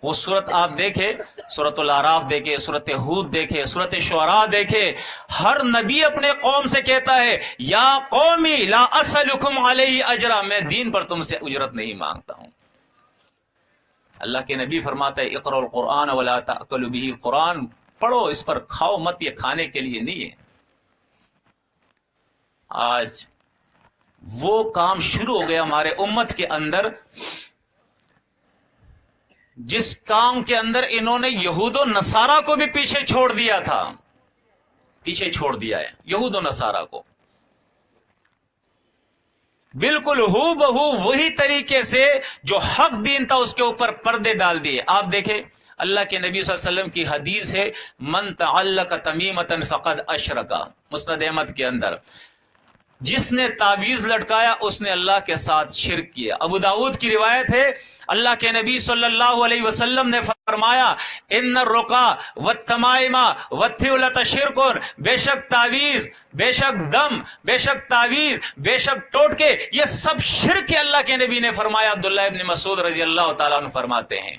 وہ صورت آپ دیکھیں، سورۃ الاعراف دیکھیں، سورۃ ہود دیکھیں، سورۃ شعراء دیکھیں، ہر نبی اپنے قوم سے کہتا ہے یا قومی لا اسألکم علیہ اجرا، میں دین پر تم سے اجرت نہیں مانگتا ہوں۔ اللہ کے نبی فرماتا ہے اقرأوا القرآن ولا تأکلوا بہ، قرآن پڑھو اس پر کھاؤ مت، یہ کھانے کے لیے نہیں ہے۔ آج وہ کام شروع ہو گیا ہمارے امت کے اندر جس کام کے اندر انہوں نے یہود و نصارہ کو بھی پیچھے چھوڑ دیا تھا، پیچھے چھوڑ دیا ہے یہود و نصارہ کو، بالکل ہو بہو وہی طریقے سے جو حق دین تھا اس کے اوپر پردے ڈال دیے۔ آپ دیکھیں اللہ کے نبی صلی اللہ علیہ وسلم کی حدیث ہے من تعلق تمیمۃ فقد اشرک، مسند احمد کے اندر، جس نے تعویذ لٹکایا اس نے اللہ کے ساتھ شرک کیا۔ ابو داؤد کی روایت ہے اللہ کے نبی صلی اللہ علیہ وسلم نے فرمایا ان الرقا والتمائم والتولۃ شرک، بے شک تعویذ، بے شک دم، بے شک تعویذ، بے شک ٹوٹکے، یہ سب شرک ہے، اللہ کے نبی نے فرمایا۔ عبداللہ ابن مسعود رضی اللہ تعالیٰ عنہ فرماتے ہیں،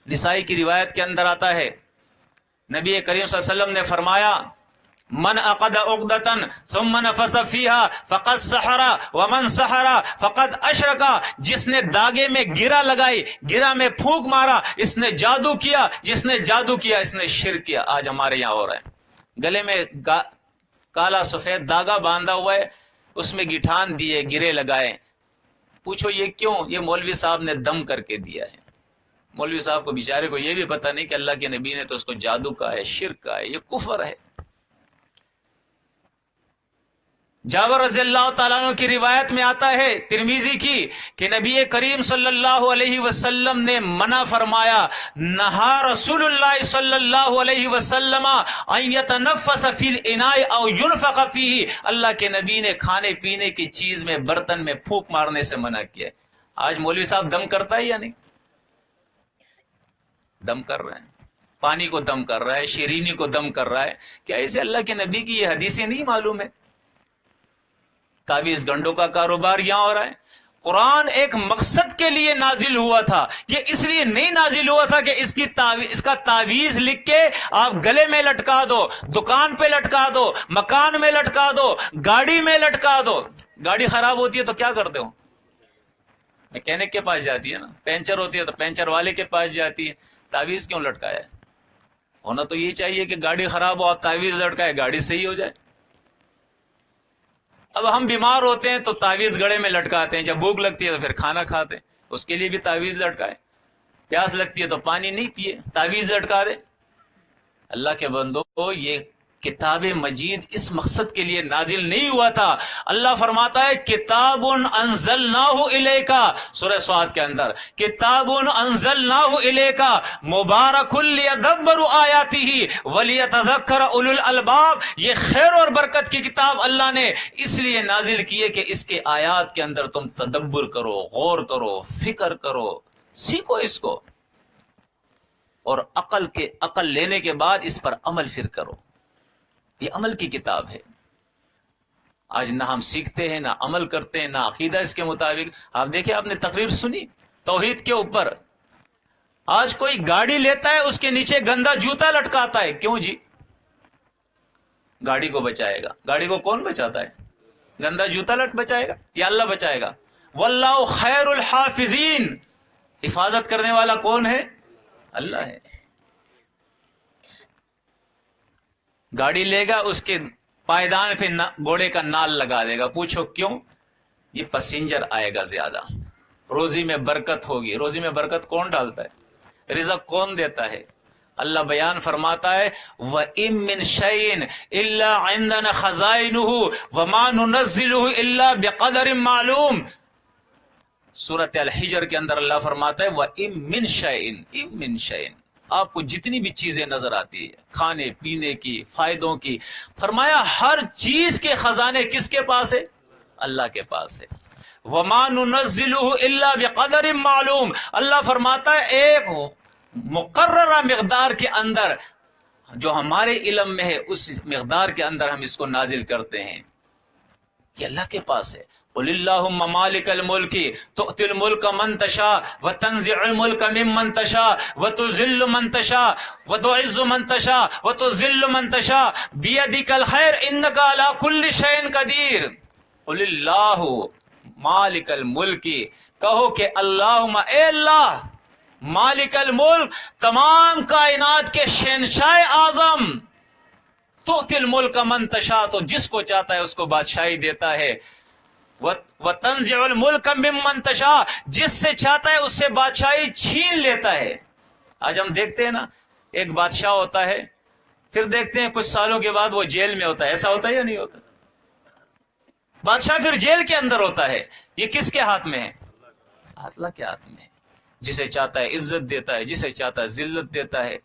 نسائی کی روایت کے اندر آتا ہے نبی کریم صلی اللہ علیہ وسلم نے فرمایا من عقد عقدۃ ثم نفث فيها فقد سحر ومن سحر فقد اشرک، جس نے داغے میں گرہ لگائی، گرہ میں پھونک مارا، اس نے جادو کیا، جس نے جادو کیا اس نے شرک کیا۔ آج ہمارے یہاں ہو رہا ہے، گلے میں کالا سفید داغا باندھا ہوا ہے، اس میں گٹھان دیے، گرے لگائے، پوچھو یہ کیوں؟ یہ مولوی صاحب نے دم کر کے دیا ہے۔ مولوی صاحب کو بیچارے کو یہ بھی پتہ نہیں کہ اللہ کے نبی نے تو اس کو جادو کہا ہے، شرک کہا ہے، یہ کفر ہے۔ جابر رضی اللہ تعالیٰ عنہ کی روایت میں آتا ہے ترمذی کی کہ نبی کریم صلی اللہ علیہ وسلم نے منع فرمایا، نہا رسول اللہ صلی اللہ علیہ وسلم ان یتنفس فی الاناء او ينفخ فیہ، اللہ کے نبی نے کھانے پینے کی چیز میں برتن میں پھونک مارنے سے منع کیا۔ آج مولوی صاحب دم کرتا ہے یا نہیں؟ دم کر رہے ہیں، پانی کو دم کر رہا ہے، شیرینی کو دم کر رہا ہے، کیا اسے اللہ کے نبی کی یہ حدیثیں نہیں معلوم ہے؟ تعویذ گنڈوں کا کاروبار یہاں ہو رہا ہے۔ قرآن ایک مقصد کے لیے نازل ہوا تھا، یہ اس لیے نہیں نازل ہوا تھا کہ اس کا تعویذ لکھ کے آپ گلے میں لٹکا دو، دکان پہ لٹکا دو، مکان میں لٹکا دو، گاڑی میں لٹکا دو۔ گاڑی خراب ہوتی ہے تو کیا کرتے ہو؟ میکینک کے پاس جاتی ہے نا، پنچر ہوتی ہے تو پنچر والے کے پاس جاتی ہے۔ تعویذ کیوں لٹکایا ہے؟ ہونا تو یہ چاہیے کہ گاڑی خراب ہو آپ تعویذ لٹکائے، گاڑی صحیح ہو جائے۔ اب ہم بیمار ہوتے ہیں تو تعویذ گڑے میں لٹکاتے ہیں، جب بھوک لگتی ہے تو پھر کھانا کھاتے ہیں، اس کے لیے بھی تعویذ لٹکائے۔ پیاس لگتی ہے تو پانی نہیں پیے، تعویذ لٹکا دے۔ اللہ کے بندو، یہ کتاب مجید اس مقصد کے لیے نازل نہیں ہوا تھا۔ اللہ فرماتا ہے کتاب انزلناہ الیک، سورہ صاد کے اندر کتاب انزلناہ الیک مبارک لیدبروا آیاتہ ولیتذکر اولو الالباب، یہ خیر اور برکت کی کتاب اللہ نے اس لیے نازل کی ہے کہ اس کے آیات کے اندر تم تدبر کرو، غور کرو، فکر کرو، سیکھو اس کو، اور عقل لینے کے بعد اس پر عمل پھر کرو۔ یہ عمل کی کتاب ہے۔ آج نہ ہم سیکھتے ہیں، نہ عمل کرتے ہیں، نہ عقیدہ اس کے مطابق۔ آپ دیکھیں، آپ نے تقریر سنی توحید کے اوپر، آج کوئی گاڑی لیتا ہے اس کے نیچے گندا جوتا لٹکاتا ہے، کیوں جی؟ گاڑی کو بچائے گا۔ گاڑی کو کون بچاتا ہے؟ گندا جوتا بچائے گا یا اللہ بچائے گا؟ واللہ خیر الحافظین، حفاظت کرنے والا کون ہے؟ اللہ ہے۔ گاڑی لے گا، اس کے پائیدان پہ گھوڑے کا نال لگا دے گا، پوچھو کیوں؟ یہ پسنجر آئے گا زیادہ، روزی میں برکت ہوگی۔ روزی میں برکت کون ڈالتا ہے؟ رزق کون دیتا ہے؟ اللہ بیان فرماتا ہے وَإِن مِّن شَيْءٍ إِلَّا عِندَنَا خَزَائِنُهُ وَمَا نُنَزِّلُهُ إِلَّا بِقَدَرٍ معلوم۔ سورۃ الحجر کے اندر اللہ فرماتا ہے وَإِن مِّن شَيْءٍ، إِن مِّن شَيْءٍ، آپ کو جتنی بھی چیزیں نظر آتی ہے، کھانے پینے کی، فائدوں کی، فرمایا ہر چیز کے خزانے کس کے پاس ہے؟ اللہ کے پاس ہے۔ وَمَا نُنَزِّلُهُ إِلَّا بِقَدَرٍ معلوم، اللہ فرماتا ہے ایک مقررہ مقدار کے اندر، جو ہمارے علم میں ہے اس مقدار کے اندر ہم اس کو نازل کرتے ہیں۔ یہ اللہ کے پاس ہے۔ قل اللہم مالک الملک تؤتی الملک من تشاء وتنزع الملک ممن تشاء وتذل من تشاء وتعز من تشاء وتذل من تشاء بیدک الخیر انک علی کل شیء قدیر۔ قل اللہ مالک الملک، کہو کہ اللہم اے اللہ مالک الملک، تمام کائنات کے شہنشاہ اعظم، تؤتی الملک من تشاء، تو جس کو چاہتا ہے اس کو بادشاہی دیتا ہے، وَتَنزِعُ الْمُلْكَ مِمَّن تَشَاءُ، جس سے چاہتا ہے اس سے بادشاہی چھین لیتا ہے۔ آج ہم دیکھتے ہیں نا، ایک بادشاہ ہوتا ہے، پھر دیکھتے ہیں کچھ سالوں کے بعد وہ جیل میں ہوتا ہے۔ ایسا ہوتا ہے یا نہیں ہوتا؟ بادشاہ پھر جیل کے اندر ہوتا ہے۔ یہ کس کے ہاتھ میں ہے؟ اللہ کے ہاتھ میں ہے۔ جسے چاہتا ہے عزت دیتا ہے، جسے چاہتا ہے ذلت دیتا ہے۔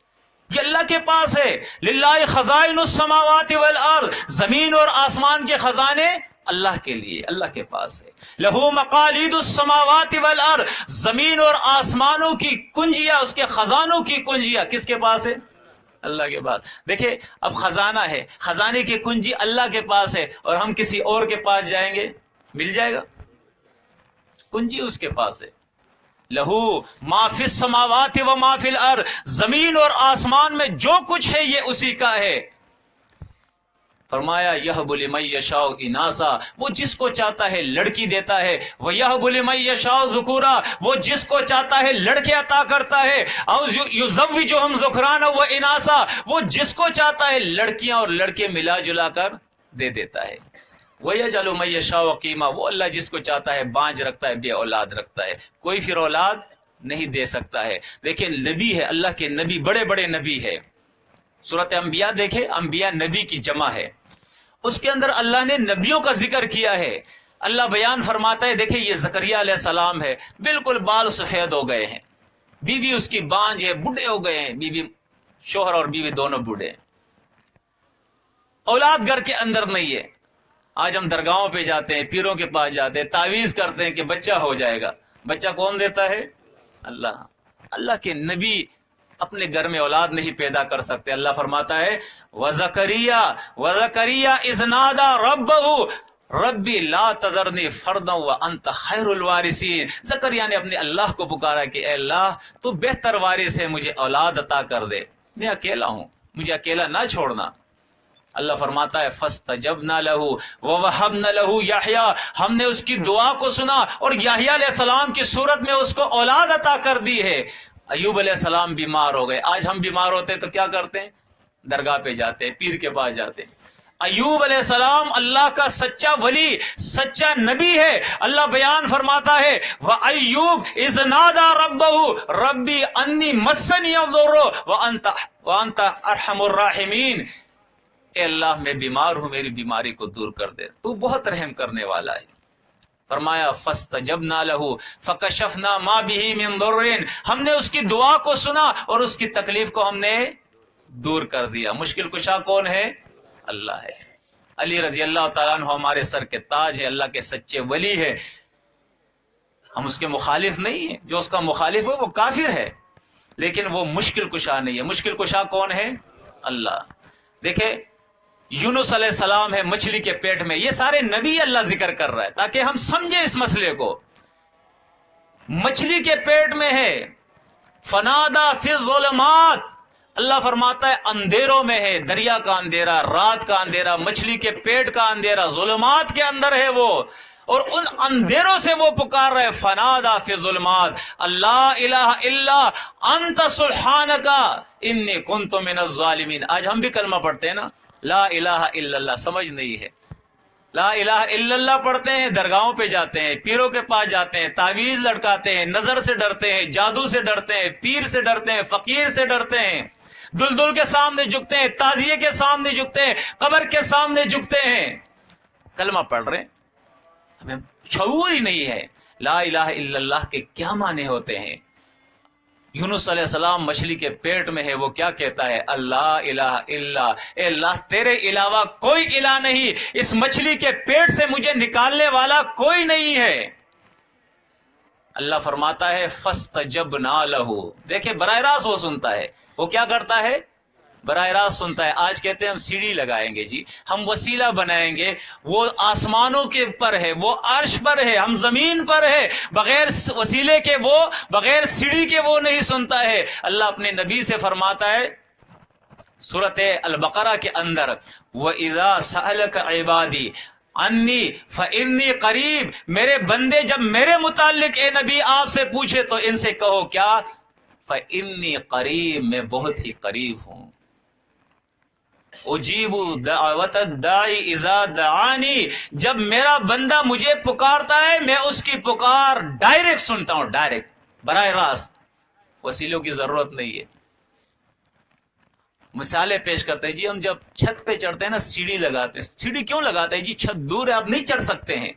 یہ اللہ کے پاس ہے۔ للہ خزائن السماوات والارض، زمین اور آسمان کے خزانے اللہ کے لیے، اللہ کے پاس ہے۔ لہو مقالید السماوات والارض، زمین اور آسمانوں کی کنجیاں، اس کے خزانوں کی کنجیاں کس کے پاس ہے؟ اللہ کے پاس۔ دیکھیں اب خزانہ ہے، خزانے کی کنجی اللہ کے پاس ہے، اور ہم کسی اور کے پاس جائیں گے مل جائے گا؟ کنجی اس کے پاس ہے۔ لہو ما فی السماوات و ما فی الارض، زمین اور آسمان میں جو کچھ ہے یہ اسی کا ہے۔ فرمایا یہب لمن یشاء اناسا، وہ جس کو چاہتا ہے لڑکی دیتا ہے، ویہب لمن یشاء ذکورا، وہ جس کو چاہتا ہے لڑکے عطا کرتا ہے، او یزوجہم ذکرانا و اناسا، وہ جس کو چاہتا ہے لڑکیاں اور لڑکے ملا جلا کر دے دیتا ہے۔ وَيَجْعَلُ مَن يَشَاءُ عَقِيمًا، وہ اللہ جس کو چاہتا ہے بانج رکھتا ہے، بے اولاد رکھتا ہے، کوئی پھر اولاد نہیں دے سکتا ہے۔ لیکن نبی ہے، اللہ کے نبی بڑے بڑے نبی ہے۔ سورۃ انبیاء دیکھیں، انبیاء نبی کی جمع ہے، اس کے اندر اللہ نے نبیوں کا ذکر کیا ہے۔ اللہ بیان فرماتا ہے، دیکھیں یہ زکریا علیہ السلام ہے، بالکل بال سفید ہو گئے ہیں، بیوی اس کی بانج ہے، بوڑھے ہو گئے ہیں، بیوی شوہر اور بیوی دونوں بوڑھے ہیں، اولاد گھر کے اندر نہیں ہے۔ آج ہم درگاہوں پہ جاتے ہیں، پیروں کے پاس جاتے ہیں، تعویذ کرتے ہیں کہ بچہ ہو جائے گا۔ بچہ کون دیتا ہے؟ اللہ۔ اللہ کے نبی اپنے گھر میں اولاد نہیں پیدا کر سکتے۔ اللہ فرماتا ہے وَزَكَرِيَّا إِذْ نَادَى رَبَّهُ رَبِّ لَا تَذَرْنِي فَرْدًا وَأَنْتَ خَيْرُ الْوَارِثِينَ۔ زکریا نے اپنے اللہ کو پکارا کہ اے اللہ تو بہتر وارث ہے، مجھے اولاد عطا کر دے، میں اکیلا ہوں، مجھے اکیلا نہ چھوڑنا۔ اللہ فرماتا ہے فَاسْتَجَبْنَا لَهُ وَوَهَبْنَا لَهُ يَحْيَىٰ، ہم نے اس کی دعا کو سنا اور یحییٰ علیہ السلام کی صورت میں اس کو اولاد عطا کر دی ہے۔ ایوب علیہ السلام بیمار ہو گئے۔ آج ہم بیمار ہوتے تو کیا کرتے ہیں؟ درگاہ پہ جاتے ہیں، پیر کے پاس جاتے ہیں۔ ایوب علیہ السلام اللہ کا سچا ولی، سچا نبی ہے۔ اللہ بیان فرماتا ہے وَأَيُّوبَ إِذْ نَادَى رَبَّهُ رَبِّ أَنِّي مَسَّنِيَ الضُّرُّ وَأَنْتَ أَرْحَمُ الرَّاحِمِينَ، اے اللہ میں بیمار ہوں، میری بیماری کو دور کر دے، تو بہت رحم کرنے والا ہے۔ فرمایا فَاسْتَجَبْنَا لَهُ فَكَشَفْنَا مَا بِهِ مِن ضُرٍّ، ہم نے اس کی دعا کو سنا اور اس کی تکلیف کو ہم نے دور کر دیا۔ مشکل کشا کون ہے؟ اللہ ہے۔ علی رضی اللہ تعالیٰ عنہ ہمارے سر کے تاج ہے، اللہ کے سچے ولی ہے، ہم اس کے مخالف نہیں ہیں۔ جو اس کا مخالف ہے وہ کافر ہے، لیکن وہ مشکل کشا نہیں ہے۔ مشکل کشا کون ہے؟ اللہ۔ دیکھیں یونس علیہ السلام ہے مچھلی کے پیٹ میں، یہ سارے نبی اللہ ذکر کر رہا ہے تاکہ ہم سمجھیں اس مسئلے کو۔ مچھلی کے پیٹ میں ہے، فنادا فی الظلمات، اللہ فرماتا ہے اندھیروں میں ہے، دریا کا اندھیرا، رات کا اندھیرا، مچھلی کے پیٹ کا اندھیرا، ظلمات کے اندر ہے وہ، اور ان اندھیروں سے وہ پکار رہے فنادا فی الظلمات اللہ الہ الا انت سبحانک انی کنت من الظالمین۔ آج ہم بھی کلمہ پڑھتے ہیں نا، لا الہ الا اللہ، سمجھ نہیں ہے۔ لا الہ الا اللہ پڑھتے ہیں، درگاہوں پہ جاتے ہیں، پیروں کے پاس جاتے ہیں، تعویذ لٹکاتے ہیں، نظر سے ڈرتے ہیں، جادو سے ڈرتے ہیں، پیر سے ڈرتے ہیں، فقیر سے ڈرتے ہیں، دلدل کے سامنے جھکتے ہیں، تعزیے کے سامنے جھکتے ہیں، قبر کے سامنے جھکتے ہیں۔ کلمہ پڑھ رہے ہیں، ہمیں شعور ہی نہیں ہے لا الہ الا اللہ کے کیا معنی ہوتے ہیں۔ یونس علیہ السلام مچھلی کے پیٹ میں ہے، وہ کیا کہتا ہے؟ اللہ الہ الا، اے اللہ تیرے علاوہ کوئی الہ نہیں، اس مچھلی کے پیٹ سے مجھے نکالنے والا کوئی نہیں ہے۔ اللہ فرماتا ہے فاستجبنا لہ، دیکھیں براہ راست وہ سنتا ہے، وہ کیا کرتا ہے؟ براہ راست سنتا ہے. آج کہتے ہیں ہم سیڑھی لگائیں گے جی, ہم وسیلہ بنائیں گے. وہ آسمانوں کے پر ہے, وہ عرش پر ہے, ہم زمین پر ہے. بغیر وسیلے کے وہ, بغیر سیڑھی کے وہ نہیں سنتا ہے. اللہ اپنے نبی سے فرماتا ہے سورۃ البقرہ کے اندر, وَإِذَا سَأَلَكَ عِبَادِي انی فإنی قریب, میرے بندے جب میرے متعلق اے نبی آپ سے پوچھے تو ان سے کہو کیا, فإنی قریب, میں بہت ہی قریب ہوں. اجیب دعوت الداعی اذا دعانی, جب میرا بندہ مجھے پکارتا ہے میں اس کی پکار ڈائریکٹ سنتا ہوں, ڈائریکٹ, براہ راست, وسیلوں کی ضرورت نہیں ہے. مثالیں پیش کرتے ہیں جی, ہم جب چھت پہ چڑھتے ہیں نا سیڑھی لگاتے ہیں. سیڑھی کیوں لگاتے ہیں جی؟ چھت دور ہے, آپ نہیں چڑھ سکتے ہیں.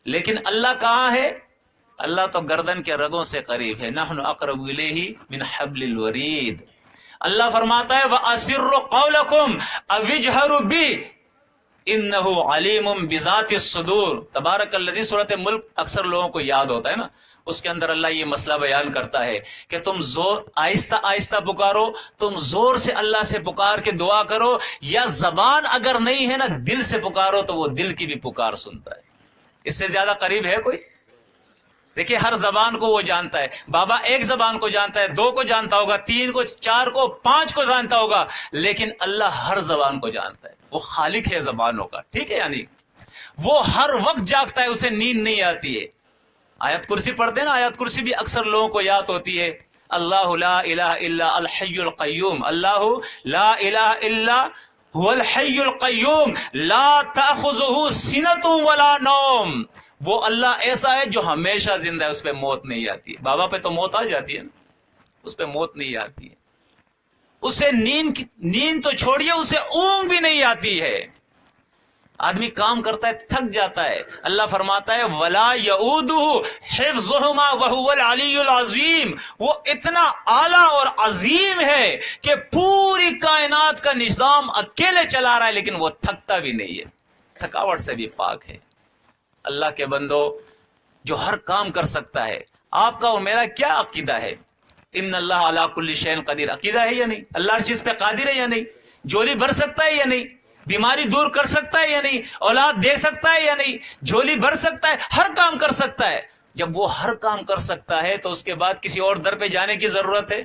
لیکن اللہ کہاں ہے؟ اللہ تو گردن کے رگوں سے قریب ہے. نحن اقرب الیہ من حبل الورید. اللہ فرماتا ہے وَأَسِرُّوا قَوْلَكُمْ أَوِ اجْهَرُوا بِهِ إِنَّهُ عَلِيمٌ بِذَاتِ الصُّدُورِ. تبارک الذی, سورۃ ملک اکثر لوگوں کو یاد ہوتا ہے نا, اس کے اندر اللہ یہ مسئلہ بیان کرتا ہے کہ تم زور آہستہ آہستہ پکارو, تم زور سے اللہ سے پکار کے دعا کرو, یا زبان اگر نہیں ہے نا دل سے پکارو تو وہ دل کی بھی پکار سنتا ہے. اس سے زیادہ قریب ہے کوئی؟ دیکھیں ہر زبان کو وہ جانتا ہے. بابا ایک زبان کو جانتا ہے, 2 کو جانتا ہوگا, 3 کو, 4 کو, 5 کو جانتا ہوگا, لیکن اللہ ہر زبان کو جانتا ہے. وہ خالق ہے زبانوں کا, ٹھیک ہے, یعنی وہ ہر وقت جاگتا ہے, اسے نیند نہیں آتی ہے. آیت کرسی پڑھتے ہیں نا, آیت کرسی بھی اکثر لوگوں کو یاد ہوتی ہے. اللہ لا الہ الا الحی القیوم, اللہ لا الہ الا هو الحی القیوم لا تأخذہ سنۃ ولا نوم. وہ اللہ ایسا ہے جو ہمیشہ زندہ ہے, اس پہ موت نہیں آتی ہے. بابا پہ تو موت آ جاتی ہے نا, اس پہ موت نہیں آتی ہے. اسے نیند تو چھوڑیے, اسے اونگ بھی نہیں آتی ہے. آدمی کام کرتا ہے تھک جاتا ہے, اللہ فرماتا ہے ولا یعودہ حفظہما وہو العلی العظیم. وہ اتنا اعلیٰ اور عظیم ہے کہ پوری کائنات کا نظام اکیلے چلا رہا ہے, لیکن وہ تھکتا بھی نہیں ہے, تھکاوٹ سے بھی پاک ہے. اللہ کے بندو, جو ہر کام کر سکتا ہے, آپ کا اور میرا کیا عقیدہ ہے؟ ان اللہ علی کل شیء قدیر. عقیدہ ہے یا نہیں؟ اللہ ہر چیز پہ قادر ہے یا نہیں؟ جھولی بھر سکتا ہے یا نہیں؟ بیماری دور کر سکتا ہے یا نہیں؟ اولاد دے سکتا ہے یا نہیں؟ جھولی بھر سکتا ہے, ہر کام کر سکتا ہے. جب وہ ہر کام کر سکتا ہے تو اس کے بعد کسی اور در پہ جانے کی ضرورت ہے؟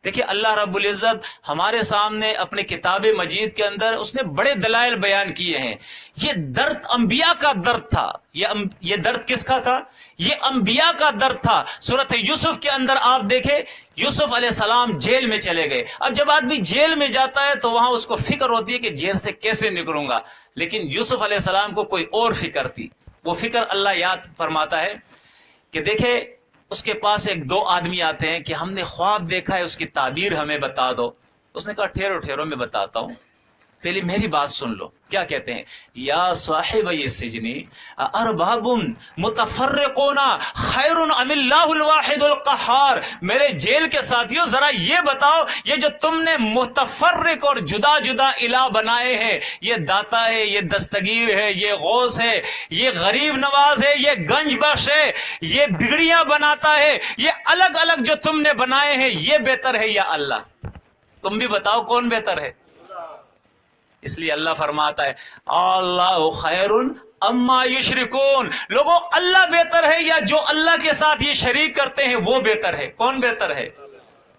دیکھیں اللہ رب العزت ہمارے سامنے اپنے کتاب مجید کے اندر اس نے بڑے دلائل بیان کیے ہیں. یہ درد انبیاء کا درد تھا. یہ درد کس کا تھا؟ یہ انبیاء کا درد تھا. سورۃ یوسف کے اندر آپ دیکھیں, یوسف علیہ السلام جیل میں چلے گئے. اب جب آدمی جیل میں جاتا ہے تو وہاں اس کو فکر ہوتی ہے کہ جیل سے کیسے نکلوں گا, لیکن یوسف علیہ السلام کو کوئی اور فکر تھی. وہ فکر اللہ یاد فرماتا ہے کہ دیکھیں اس کے پاس 2 آدمی آتے ہیں کہ ہم نے خواب دیکھا ہے, اس کی تعبیر ہمیں بتا دو. اس نے کہا ٹھہرو میں بتاتا ہوں, پہلے میری بات سن لو. کیا کہتے ہیں؟ یا صاحب السجن ارباب متفرقون خیر ام اللہ الواحد القہار. میرے جیل کے ساتھیوں ذرا یہ بتاؤ, یہ جو تم نے متفرق اور جدا جدا الہ بنائے ہیں, یہ داتا ہے, یہ دستگیر ہے, یہ غوث ہے, یہ غریب نواز ہے, یہ گنج بخش ہے, یہ بگڑیاں بناتا ہے, یہ الگ الگ جو تم نے بنائے ہیں, یہ بہتر ہے یا اللہ؟ تم بھی بتاؤ کون بہتر ہے؟ اس لیے اللہ فرماتا ہے اللہ خیر اما یشرکون. لوگوں اللہ بہتر ہے یا جو اللہ کے ساتھ یہ شریک کرتے ہیں وہ بہتر ہے؟ کون بہتر ہے؟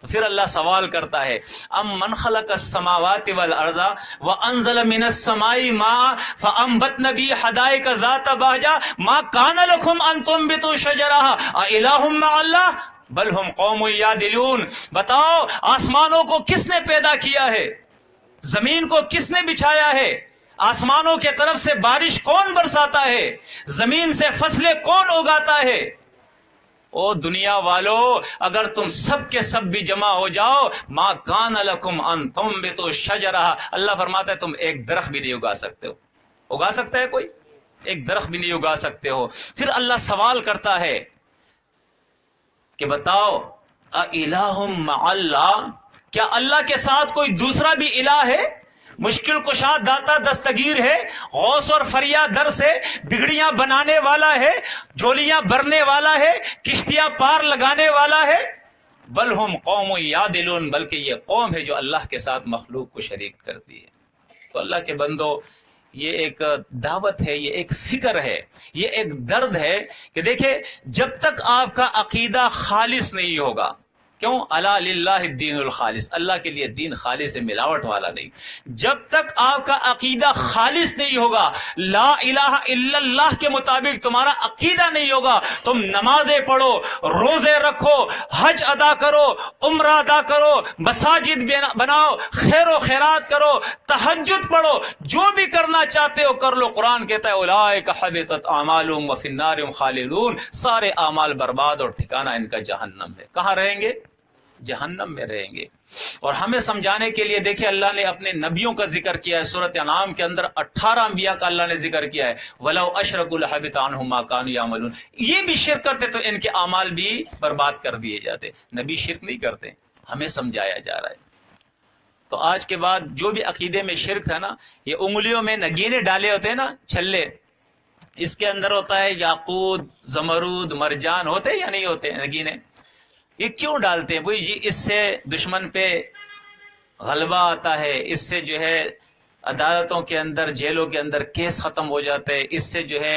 تو پھر اللہ سوال کرتا ہے ام من خلق السماوات والارض وانزل من السماء ماء فانبتنا به حدائق ذات بہجہ ما كان لكم ان تنبتوا شجرها االہ مع اللہ بل هم قوم یعدلون. بتاؤ آسمانوں کو کس نے پیدا کیا ہے؟ زمین کو کس نے بچھایا ہے؟ آسمانوں کے طرف سے بارش کون برساتا ہے؟ زمین سے فصلیں کون اگاتا ہے؟ او دنیا والو, اگر تم سب کے سب بھی جمع ہو جاؤ, ما کان لکم ان تنبتوا شجرہ, اللہ فرماتا ہے تم ایک درخت بھی نہیں اگا سکتے ہو. اگا سکتا ہے کوئی؟ ایک درخت بھی نہیں اگا سکتے ہو. پھر اللہ سوال کرتا ہے کہ بتاؤ الہ مع اللہ, کیا اللہ کے ساتھ کوئی دوسرا بھی الہ ہے؟ مشکل کشا داتا دستگیر ہے, غوث اور فریاد در سے, بگڑیاں بنانے والا ہے, جولیاں بھرنے والا ہے, کشتیاں پار لگانے والا ہے. بل ہم قوم یعدلون، بلکہ یہ قوم ہے جو اللہ کے ساتھ مخلوق کو شریک کرتی ہے۔ تو اللہ کے بندو، یہ ایک دعوت ہے، یہ ایک فکر ہے، یہ ایک درد ہے کہ دیکھیں جب تک آپ کا عقیدہ خالص نہیں ہوگا، کیوں؟ الا للہ الدین الخالص، اللہ کے لیے دین خالص ہے، ملاوٹ والا نہیں۔ جب تک آپ کا عقیدہ خالص نہیں ہوگا، لا الہ الا اللہ کے مطابق تمہارا عقیدہ نہیں ہوگا، تم نمازیں پڑھو، روزے رکھو، حج ادا کرو، عمرہ ادا کرو، مساجد بناؤ، خیر و خیرات کرو، تہجد پڑھو، جو بھی کرنا چاہتے ہو کر لو، قرآن کہتا ہے اولئک حبطت اعمالهم وفی النار هم خالدون، سارے اعمال برباد اور ٹھکانہ ان کا جہنم ہے۔ کہاں رہیں گے؟ جہنم میں رہیں گے۔ اور ہمیں سمجھانے کے لیے دیکھیں اللہ نے اپنے نبیوں کا ذکر کیا ہے، سورۃ انعام کے اندر 18 انبیاء کا اللہ نے ذکر کیا ہے، وَلَوْ أَشْرَكُوا لَحَبِطَ عَنْهُمْ مَا كَانُوا يَعْمَلُونَ، یہ بھی شرک کرتے تو ان کے اعمال بھی برباد کر دیے جاتے۔ نبی شرک نہیں کرتے، ہمیں سمجھایا جا رہا ہے۔ تو آج کے بعد جو بھی عقیدے میں شرک تھا نا، یہ انگلیوں میں نگینے ڈالے ہوتے ہیں نا، چھلے، اس کے اندر ہوتا ہے یاقوت، زمرود، مرجان، ہوتے یا نہیں ہوتے نگینے؟ یہ کیوں ڈالتے ہیں؟ بھائی جی اس سے دشمن پہ غلبہ آتا ہے، اس سے جو ہے عدالتوں کے اندر، جیلوں کے اندر کیس ختم ہو جاتے ہیں، اس سے جو ہے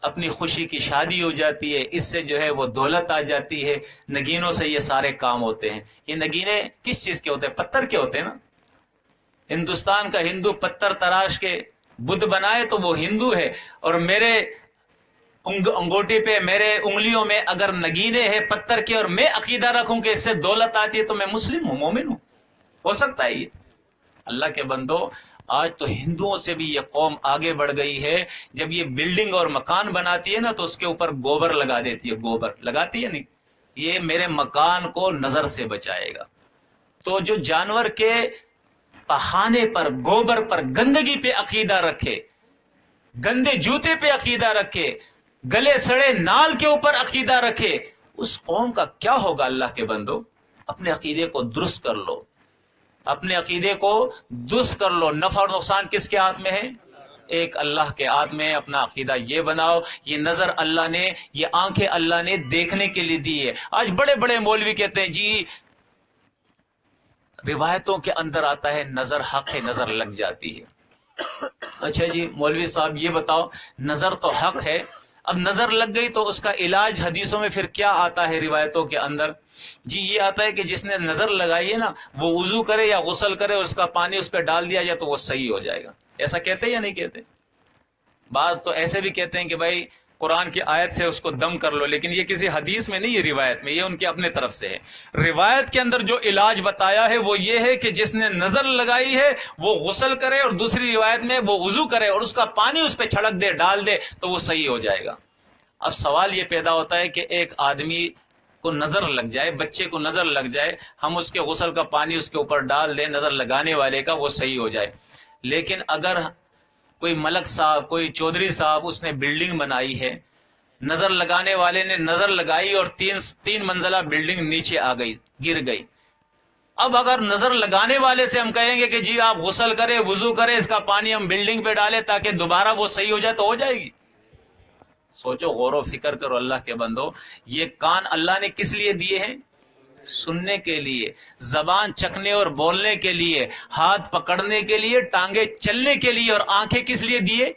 اپنی خوشی کی شادی ہو جاتی ہے، اس سے جو ہے وہ دولت آ جاتی ہے، نگینوں سے یہ سارے کام ہوتے ہیں۔ یہ نگینے کس چیز کے ہوتے ہیں؟ پتھر کے ہوتے ہیں نا۔ ہندوستان کا ہندو پتھر تراش کے بدھ بنائے تو وہ ہندو ہے، اور میرے انگوٹی پہ، میرے انگلیوں میں اگر نگینے ہیں پتھر کے، اور میں عقیدہ رکھوں کہ اس سے دولت آتی ہے، تو میں مسلم ہوں، مومن ہوں؟ ہو سکتا ہے یہ؟ اللہ کے بندو، آج تو ہندوؤں سے بھی یہ قوم آگے بڑھ گئی ہے۔ جب یہ بلڈنگ اور مکان بناتی ہے نا تو اس کے اوپر گوبر لگا دیتی ہے، گوبر لگاتی ہے نہیں، یہ میرے مکان کو نظر سے بچائے گا۔ تو جو جانور کے پخانے پر، گوبر پر، گندگی پہ عقیدہ رکھے، گندے جوتے پہ عقیدہ رکھے، گلے سڑے نال کے اوپر عقیدہ رکھے، اس قوم کا کیا ہوگا؟ اللہ کے بندو، اپنے عقیدے کو درست کر لو، اپنے عقیدے کو درست کر لو۔ نفع اور نقصان کس کے ہاتھ میں ہے؟ ایک اللہ کے ہاتھ میں۔ اپنا عقیدہ یہ بناؤ، یہ نظر اللہ نے، یہ آنکھیں اللہ نے دیکھنے کے لیے دی ہے۔ آج بڑے بڑے مولوی کہتے ہیں جی روایتوں کے اندر آتا ہے نظر حق ہے، نظر لگ جاتی ہے۔ اچھا جی مولوی صاحب یہ بتاؤ، نظر تو حق ہے، اب نظر لگ گئی تو اس کا علاج حدیثوں میں پھر کیا آتا ہے روایتوں کے اندر؟ جی یہ آتا ہے کہ جس نے نظر لگائی ہے نا وہ وضو کرے یا غسل کرے، اس کا پانی اس پہ ڈال دیا جائے تو وہ صحیح ہو جائے گا۔ ایسا کہتے یا نہیں کہتے؟ بعض تو ایسے بھی کہتے ہیں کہ بھائی قرآن کی آیت سے اس کو دم کر لو، لیکن یہ کسی حدیث میں نہیں ہے، روایت میں، یہ ان کے اپنے طرف سے ہے۔ روایت کے اندر جو علاج بتایا ہے وہ یہ ہے کہ جس نے نظر لگائی ہے وہ غسل کرے، اور دوسری روایت میں وہ وضو کرے اور اس کا پانی اس پہ چھڑک دے، ڈال دے تو وہ صحیح ہو جائے گا۔ اب سوال یہ پیدا ہوتا ہے کہ ایک آدمی کو نظر لگ جائے، بچے کو نظر لگ جائے، ہم اس کے غسل کا پانی اس کے اوپر ڈال دیں، نظر لگانے والے کا، وہ صحیح ہو جائے۔ لیکن اگر کوئی ملک صاحب، کوئی چودھری صاحب، اس نے بلڈنگ بنائی ہے، نظر لگانے والے نے نظر لگائی اور تین منزلہ بلڈنگ نیچے آ گئی، گر گئی۔ اب اگر نظر لگانے والے سے ہم کہیں گے کہ جی آپ غسل کرے، وضو کرے، اس کا پانی ہم بلڈنگ پہ ڈالیں تاکہ دوبارہ وہ صحیح ہو جائے، تو ہو جائے گی؟ سوچو، غور و فکر کرو اللہ کے بندو۔ یہ کان اللہ نے کس لیے دیے ہیں؟ سننے کے لیے، زبان چکھنے اور بولنے کے لیے، ہاتھ پکڑنے کے لیے، ٹانگیں چلنے کے لیے، اور آنکھیں کس لیے دیے؟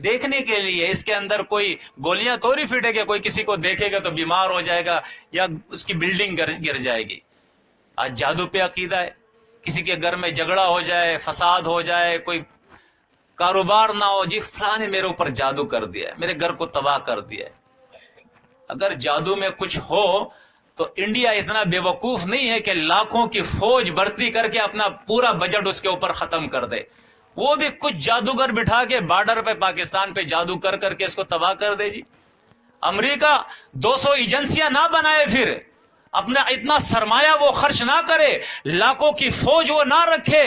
دیکھنے کے لیے۔ اس کے اندر کوئی گولیاں تھوڑی فٹ ہے کہ کوئی کسی کو دیکھے گا تو بیمار ہو جائے گا یا اس کی بلڈنگ گر جائے گی۔ آج جادو پہ عقیدہ ہے، کسی کے گھر میں جھگڑا ہو جائے، فساد ہو جائے، کوئی کاروبار نہ ہو، جی فلاں نے میرے اوپر جادو کر دیا ہے، میرے گھر کو تباہ کر دیا ہے۔ اگر جادو میں کچھ ہو تو انڈیا اتنا بے وقوف نہیں ہے کہ لاکھوں کی فوج بھرتی کر کے اپنا پورا بجٹ اس کے اوپر ختم کر دے۔ وہ بھی کچھ جادوگر بٹھا کے بارڈر پہ، پاکستان پہ جادو کر کر کے اس کو تباہ کر دے جی۔ امریکہ 200 ایجنسیاں نہ بنائے، پھر اپنا اتنا سرمایہ وہ خرچ نہ کرے، لاکھوں کی فوج وہ نہ رکھے،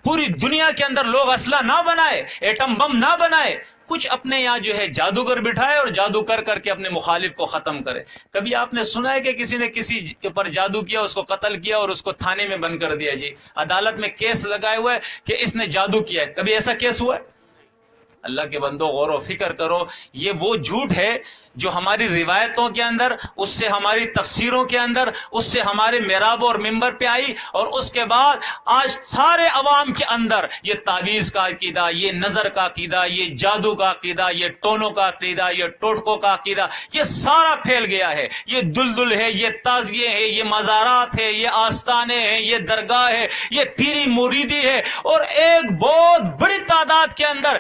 پوری دنیا کے اندر لوگ اسلحہ نہ بنائے، ایٹم بم نہ بنائے، کچھ اپنے یہاں جو ہے جادوگر بٹھائے اور جادو کر کر کے اپنے مخالف کو ختم کرے۔ کبھی آپ نے سنا ہے کہ کسی نے کسی کے پر جادو کیا، اس کو قتل کیا اور اس کو تھانے میں بند کر دیا جی، عدالت میں کیس لگائے ہوا ہے کہ اس نے جادو کیا ہے؟ کبھی ایسا کیس ہوا ہے؟ اللہ کے بندو غور و فکر کرو، یہ وہ جھوٹ ہے جو ہماری روایتوں کے اندر، اس سے ہماری تفسیروں کے اندر، اس سے ہمارے محراب اور ممبر پہ آئی، اور اس کے بعد آج سارے عوام کے اندر یہ تعویذ کا عقیدہ، یہ نظر کا عقیدہ، یہ جادو کا عقیدہ، یہ ٹونوں کا عقیدہ، یہ ٹوٹکوں کا عقیدہ، یہ سارا پھیل گیا ہے۔ یہ دلدل ہے، یہ تعزیے ہیں، یہ مزارات ہے، یہ آستانے ہیں، یہ درگاہ ہے، یہ پیری مریدی ہے، اور ایک بہت بڑی تعداد کے اندر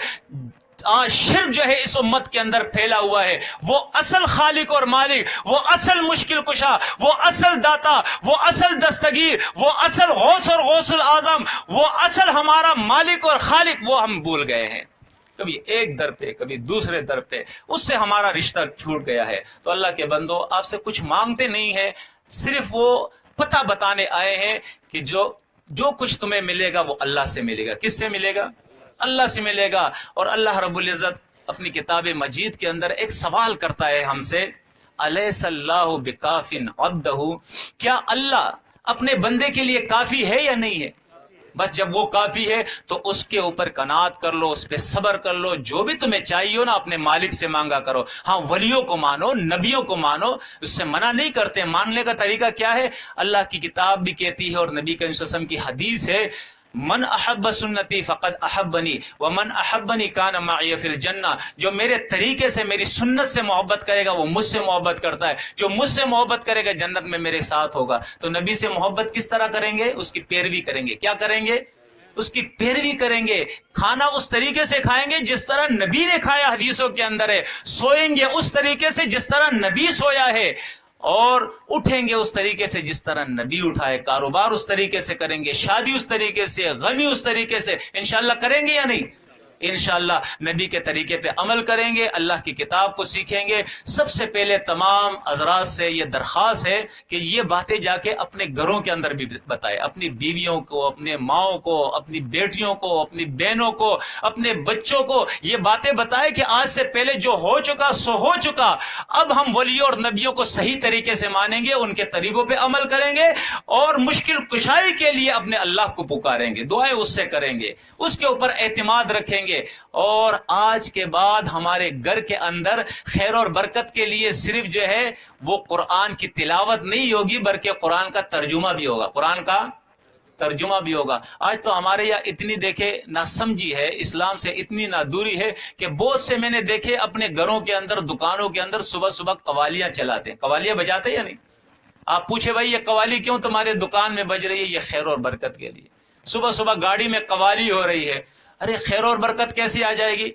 شرک جو ہے اس امت کے اندر پھیلا ہوا ہے۔ وہ اصل خالق اور مالک، وہ اصل مشکل کشا، وہ اصل داتا، وہ اصل دستگیر، وہ اصل غوث اور غوث العظم، وہ اصل ہمارا مالک اور خالق، وہ ہم بھول گئے ہیں۔ کبھی ایک در پہ، کبھی دوسرے در پہ، اس سے ہمارا رشتہ چھوٹ گیا ہے۔ تو اللہ کے بندو، آپ سے کچھ مانگتے نہیں ہیں، صرف وہ پتہ بتانے آئے ہیں کہ جو کچھ تمہیں ملے گا وہ اللہ سے ملے گا۔ کس سے ملے گا؟ اللہ سے ملے گا۔ اور اللہ رب العزت اپنی کتاب مجید کے اندر ایک سوال کرتا ہے ہم سے، الیس اللہ بکاف عبدہ، کیا اللہ اپنے بندے کے لیے کافی ہے یا نہیں ہے؟ بس جب وہ کافی ہے تو اس کے اوپر قناعت کر لو، اس پہ صبر کر لو، جو بھی تمہیں چاہیے ہو نا اپنے مالک سے مانگا کرو۔ ہاں، ولیوں کو مانو، نبیوں کو مانو، اس سے منع نہیں کرتے۔ ماننے کا طریقہ کیا ہے؟ اللہ کی کتاب بھی کہتی ہے اور نبی کریم صلی اللہ علیہ وسلم کی حدیث ہے، من احب سنتی فقد احبنی ومن احبنی کان معی فی الجنہ، جو میرے طریقے سے، میری سنت سے محبت کرے گا وہ مجھ سے محبت کرتا ہے، جو مجھ سے محبت کرے گا جنت میں میرے ساتھ ہوگا۔ تو نبی سے محبت کس طرح کریں گے؟ اس کی پیروی کریں گے۔ کیا کریں گے؟ اس کی پیروی کریں گے۔ کھانا اس طریقے سے کھائیں گے جس طرح نبی نے کھایا، حدیثوں کے اندر ہے۔ سوئیں گے اس طریقے سے جس طرح نبی سویا ہے، اور اٹھیں گے اس طریقے سے جس طرح نبی اٹھائے۔ کاروبار اس طریقے سے کریں گے، شادی اس طریقے سے، غمی اس طریقے سے، انشاءاللہ کریں گے یا نہیں؟ انشاءاللہ نبی کے طریقے پہ عمل کریں گے، اللہ کی کتاب کو سیکھیں گے۔ سب سے پہلے تمام حضرات سے یہ درخواست ہے کہ یہ باتیں جا کے اپنے گھروں کے اندر بھی بتائے، اپنی بیویوں کو، اپنے ماؤں کو، اپنی بیٹیوں کو، اپنی بہنوں کو، اپنے بچوں کو یہ باتیں بتائے کہ آج سے پہلے جو ہو چکا سو ہو چکا، اب ہم ولیوں اور نبیوں کو صحیح طریقے سے مانیں گے، ان کے طریقوں پہ عمل کریں گے، اور مشکل کشائی کے لیے اپنے اللہ کو پکاریں گے، دعائیں اس سے کریں گے، اس کے اوپر اعتماد رکھیں گے۔ اور آج کے بعد ہمارے گھر کے اندر خیر اور برکت کے لیے صرف جو ہے وہ قرآن کی تلاوت نہیں ہوگی، بلکہ قرآن کا ترجمہ بھی ہوگا، قرآن کا ترجمہ بھی ہوگا۔ آج تو ہمارے یہاں اتنی دیکھے نہ سمجھی ہے، اسلام سے اتنی نہ دوری ہے کہ بہت سے میں نے دیکھے اپنے گھروں کے اندر، دکانوں کے اندر صبح صبح قوالیاں چلاتے ہیں۔ قوالیاں بجاتے یا نہیں؟ آپ پوچھے بھائی یہ قوالی کیوں تمہارے دکان میں بج رہی ہے؟ یہ خیر اور برکت کے لیے۔ صبح صبح گاڑی میں قوالی ہو رہی ہے، ارے خیر اور برکت کیسی آ جائے گی؟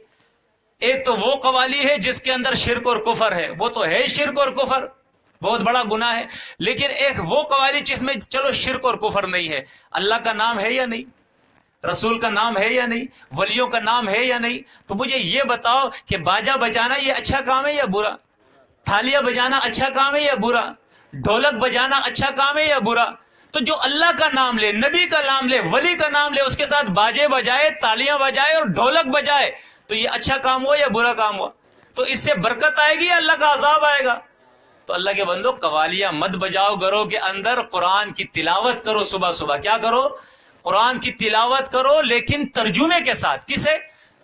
ایک تو وہ قوالی ہے جس کے اندر شرک اور کفر ہے، وہ تو ہے شرک اور کفر، بہت بڑا گناہ ہے۔ لیکن ایک وہ قوالی جس میں چلو شرک اور کفر نہیں ہے، اللہ کا نام ہے یا نہیں؟ رسول کا نام ہے یا نہیں؟ ولیوں کا نام ہے یا نہیں؟ تو مجھے یہ بتاؤ کہ باجا بجانا یہ اچھا کام ہے یا برا؟ تھالیاں بجانا اچھا کام ہے یا برا؟ ڈھولک بجانا اچھا کام ہے یا برا؟ تو جو اللہ کا نام لے، نبی کا نام لے، ولی کا نام لے، اس کے ساتھ باجے بجائے، تالیاں بجائے اور ڈھولک بجائے، تو یہ اچھا کام ہوا یا برا کام ہوا؟ تو اس سے برکت آئے گی یا اللہ کا عذاب آئے گا؟ تو اللہ کے بندو، قوالیاں مت بجاؤ، گھروں کے اندر قرآن کی تلاوت کرو، صبح صبح کیا کرو؟ قرآن کی تلاوت کرو، لیکن ترجمے کے ساتھ۔ کسے؟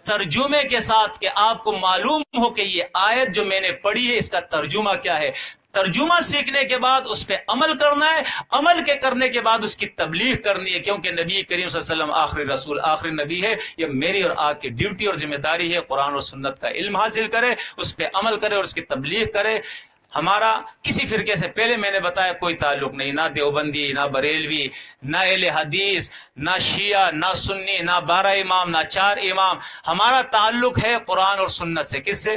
ترجمے کے ساتھ، کہ آپ کو معلوم ہو کہ یہ آیت جو میں نے پڑھی ہے اس کا ترجمہ کیا ہے۔ ترجمہ سیکھنے کے بعد اس پہ عمل کرنا ہے، عمل کے کرنے کے بعد اس کی تبلیغ کرنی ہے، کیونکہ نبی کریم صلی اللہ علیہ وسلم آخری رسول، آخری نبی ہے۔ یہ میری اور آپ کی ڈیوٹی اور ذمہ داری ہے، قرآن اور سنت کا علم حاصل کرے، اس پہ عمل کرے اور اس کی تبلیغ کرے۔ ہمارا کسی فرقے سے پہلے میں نے بتایا کوئی تعلق نہیں، نہ دیوبندی، نہ بریلوی، نہ اہل حدیث، نہ شیعہ، نہ سنی، نہ 12 امام، نہ 4 امام۔ ہمارا تعلق ہے قرآن اور سنت سے۔ کس سے؟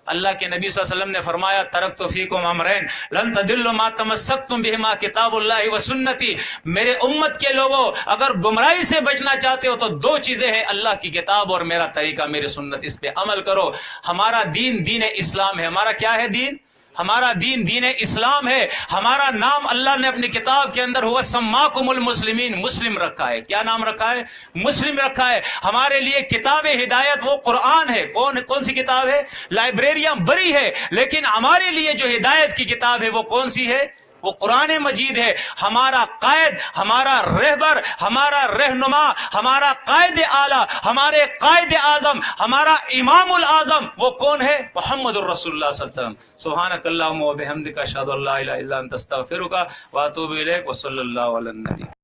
اللہ کے نبی صلی اللہ علیہ وسلم نے فرمایا، ترکت فیکم امرین لن تضلوا ما تمسکتم بہما کتاب اللہ و سنتی۔ میرے امت کے لوگوں، اگر گمراہی سے بچنا چاہتے ہو تو 2 چیزیں ہیں، اللہ کی کتاب اور میرا طریقہ، میری سنت، اس پہ عمل کرو۔ ہمارا دین دین اسلام ہے۔ ہمارا کیا ہے دین؟ ہمارا دین دین اسلام ہے۔ ہمارا نام اللہ نے اپنی کتاب کے اندر ہوا سماکم المسلمین، مسلم رکھا ہے۔ کیا نام رکھا ہے؟ مسلم رکھا ہے۔ ہمارے لیے کتاب ہدایت وہ قرآن ہے۔ کون سی کتاب ہے؟ لائبریریاں بڑی ہے، لیکن ہمارے لیے جو ہدایت کی کتاب ہے وہ کون سی ہے؟ وہ قرآن مجید ہے. ہمارا قائد، ہمارا رہبر، ہمارا رہنما، ہمارا قائد اعلیٰ، ہمارے قائد اعظم، ہمارا امام الاعظم وہ کون ہے؟ محمد الرسول اللہ صلی اللہ علیہ وسلم. سبحانک اللہم و بحمدک اشہد ان لا الہ الا انت استغفرک و اتوب الیک و صلی اللہ علی النبی.